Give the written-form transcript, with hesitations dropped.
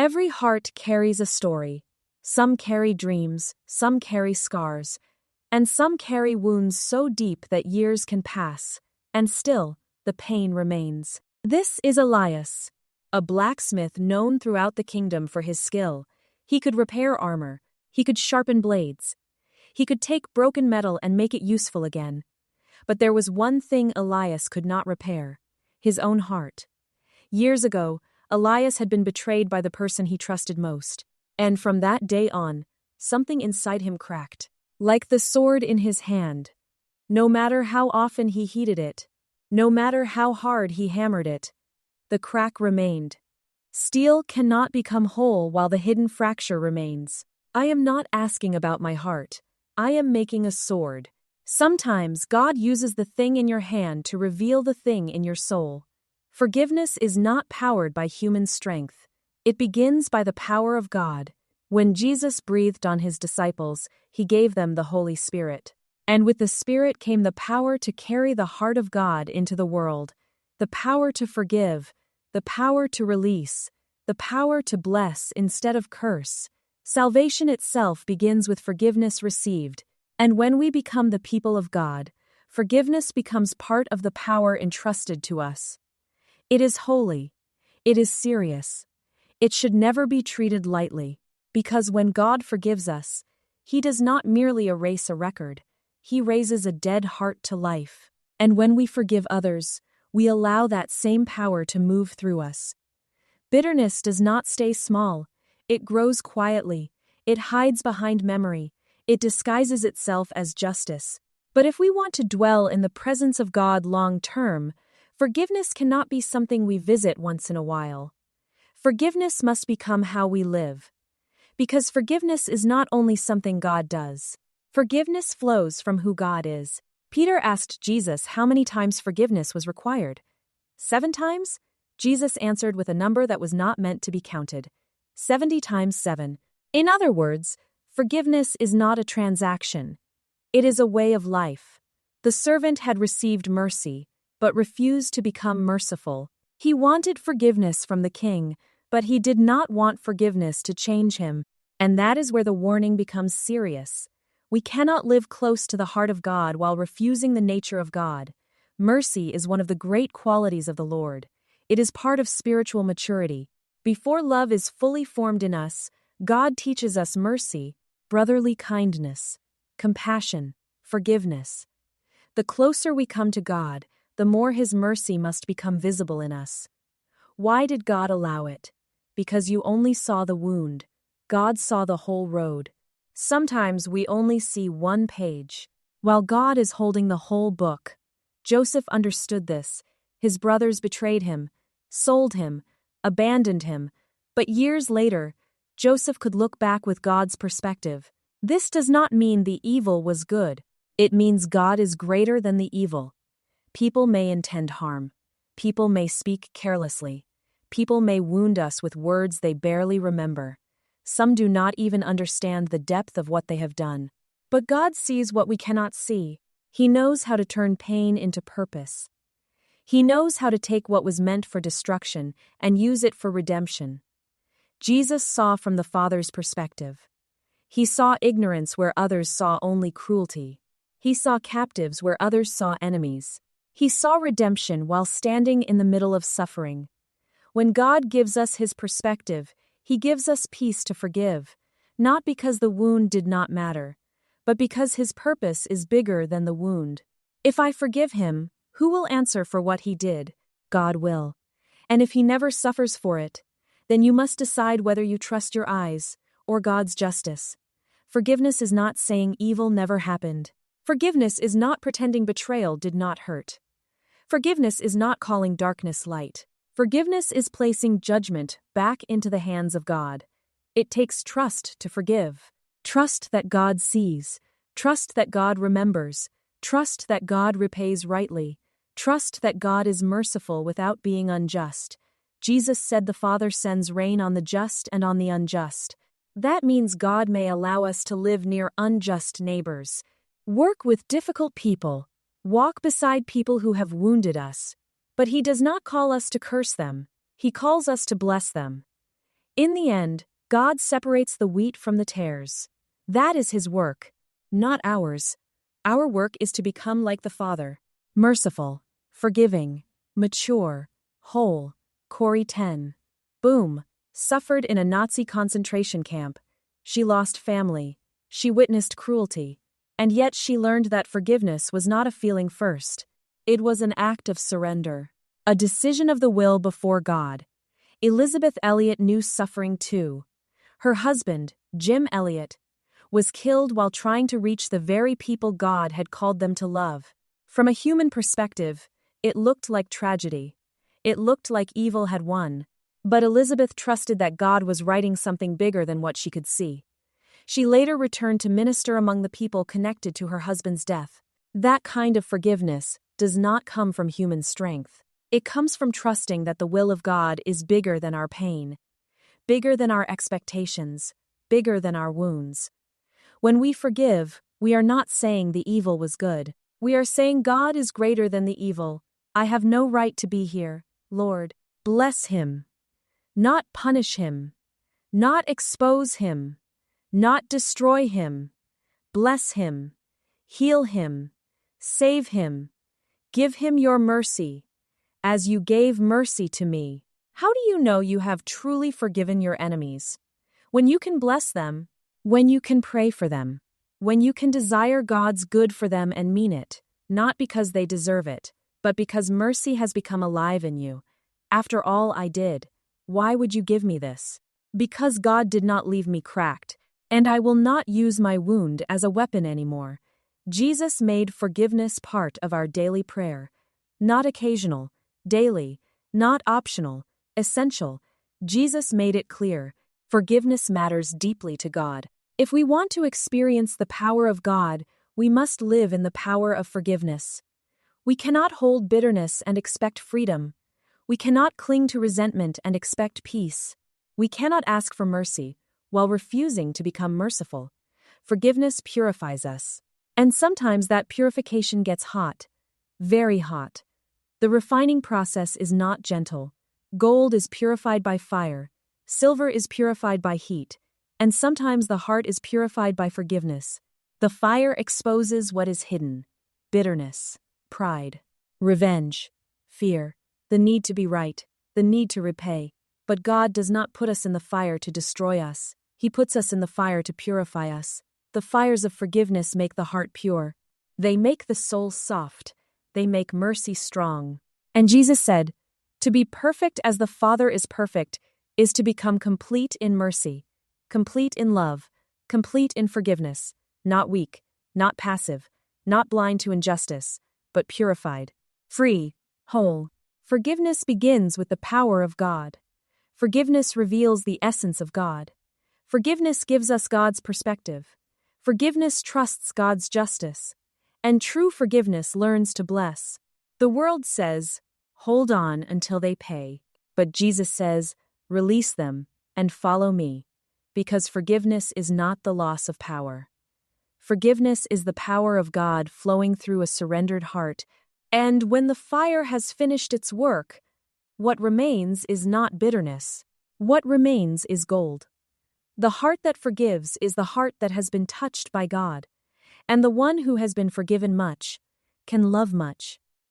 Every heart carries a story. Some carry dreams, some carry scars, and some carry wounds so deep that years can pass, and still, the pain remains. This is Elias, a blacksmith known throughout the kingdom for his skill. He could repair armor, he could sharpen blades, he could take broken metal and make it useful again. But there was one thing Elias could not repair: his own heart. Years ago, Elias had been betrayed by the person he trusted most, and from that day on, something inside him cracked. Like the sword in his hand. No matter how often he heated it, no matter how hard he hammered it, the crack remained. Steel cannot become whole while the hidden fracture remains. I am not asking about my heart. I am making a sword. Sometimes God uses the thing in your hand to reveal the thing in your soul. Forgiveness is not powered by human strength. It begins by the power of God. When Jesus breathed on his disciples, he gave them the Holy Spirit. And with the Spirit came the power to carry the heart of God into the world, the power to forgive, the power to release, the power to bless instead of curse. Salvation itself begins with forgiveness received, and when we become the people of God, forgiveness becomes part of the power entrusted to us. It is holy. It is serious. It should never be treated lightly. Because when God forgives us, he does not merely erase a record, he raises a dead heart to life. And when we forgive others, we allow that same power to move through us. Bitterness does not stay small, it grows quietly, it hides behind memory, it disguises itself as justice. But if we want to dwell in the presence of God long term, forgiveness cannot be something we visit once in a while. Forgiveness must become how we live. Because forgiveness is not only something God does. Forgiveness flows from who God is. Peter asked Jesus how many times forgiveness was required. 7 times? Jesus answered with a number that was not meant to be counted. 70 times 7. In other words, forgiveness is not a transaction. It is a way of life. The servant had received mercy, but refused to become merciful. He wanted forgiveness from the king, but he did not want forgiveness to change him, and that is where the warning becomes serious. We cannot live close to the heart of God while refusing the nature of God. Mercy is one of the great qualities of the Lord. It is part of spiritual maturity. Before love is fully formed in us, God teaches us mercy, brotherly kindness, compassion, forgiveness. The closer we come to God, the more his mercy must become visible in us. Why did God allow it? Because you only saw the wound. God saw the whole road. Sometimes we only see one page, while God is holding the whole book. Joseph understood this. His brothers betrayed him, sold him, abandoned him, but years later, Joseph could look back with God's perspective. This does not mean the evil was good. It means God is greater than the evil. People may intend harm. People may speak carelessly. People may wound us with words they barely remember. Some do not even understand the depth of what they have done. But God sees what we cannot see. He knows how to turn pain into purpose. He knows how to take what was meant for destruction and use it for redemption. Jesus saw from the Father's perspective. He saw ignorance where others saw only cruelty. He saw captives where others saw enemies. He saw redemption while standing in the middle of suffering. When God gives us his perspective, he gives us peace to forgive, not because the wound did not matter, but because his purpose is bigger than the wound. If I forgive him, who will answer for what he did? God will. And if he never suffers for it, then you must decide whether you trust your eyes or God's justice. Forgiveness is not saying evil never happened. Forgiveness is not pretending betrayal did not hurt. Forgiveness is not calling darkness light. Forgiveness is placing judgment back into the hands of God. It takes trust to forgive. Trust that God sees. Trust that God remembers. Trust that God repays rightly. Trust that God is merciful without being unjust. Jesus said the Father sends rain on the just and on the unjust. That means God may allow us to live near unjust neighbors, work with difficult people, walk beside people who have wounded us. But he does not call us to curse them. He calls us to bless them. In the end, God separates the wheat from the tares. That is His work, not ours. Our work is to become like the Father, merciful, forgiving, mature, whole. Corrie ten Boom. Suffered in a Nazi concentration camp. She lost family. She witnessed cruelty. And yet she learned that forgiveness was not a feeling first. It was an act of surrender. A decision of the will before God. Elizabeth Elliot knew suffering too. Her husband, Jim Elliot, was killed while trying to reach the very people God had called them to love. From a human perspective, it looked like tragedy. It looked like evil had won. But Elizabeth trusted that God was writing something bigger than what she could see. She later returned to minister among the people connected to her husband's death. That kind of forgiveness does not come from human strength. It comes from trusting that the will of God is bigger than our pain, bigger than our expectations, bigger than our wounds. When we forgive, we are not saying the evil was good. We are saying God is greater than the evil. I have no right to be here, Lord. Bless him. Not punish him. Not expose him. Not destroy him. Bless him. Heal him. Save him. Give him your mercy, as you gave mercy to me. How do you know you have truly forgiven your enemies? When you can bless them, when you can pray for them, when you can desire God's good for them and mean it, not because they deserve it, but because mercy has become alive in you. After all I did, why would you give me this? Because God did not leave me cracked, and I will not use my wound as a weapon anymore. Jesus made forgiveness part of our daily prayer. Not occasional, daily, not optional, essential. Jesus made it clear. Forgiveness matters deeply to God. If we want to experience the power of God, we must live in the power of forgiveness. We cannot hold bitterness and expect freedom. We cannot cling to resentment and expect peace. We cannot ask for mercy while refusing to become merciful. Forgiveness purifies us. And sometimes that purification gets hot, very hot. The refining process is not gentle. Gold is purified by fire, silver is purified by heat, and sometimes the heart is purified by forgiveness. The fire exposes what is hidden: bitterness, pride, revenge, fear, the need to be right, the need to repay. But God does not put us in the fire to destroy us. He puts us in the fire to purify us. The fires of forgiveness make the heart pure. They make the soul soft. They make mercy strong. And Jesus said, "To be perfect as the Father is perfect is to become complete in mercy, complete in love, complete in forgiveness, not weak, not passive, not blind to injustice, but purified, free, whole." Forgiveness begins with the power of God. Forgiveness reveals the essence of God. Forgiveness gives us God's perspective. Forgiveness trusts God's justice. And true forgiveness learns to bless. The world says, hold on until they pay. But Jesus says, release them and follow me. Because forgiveness is not the loss of power. Forgiveness is the power of God flowing through a surrendered heart. And when the fire has finished its work, what remains is not bitterness. What remains is gold. The heart that forgives is the heart that has been touched by God. And the one who has been forgiven much can love much.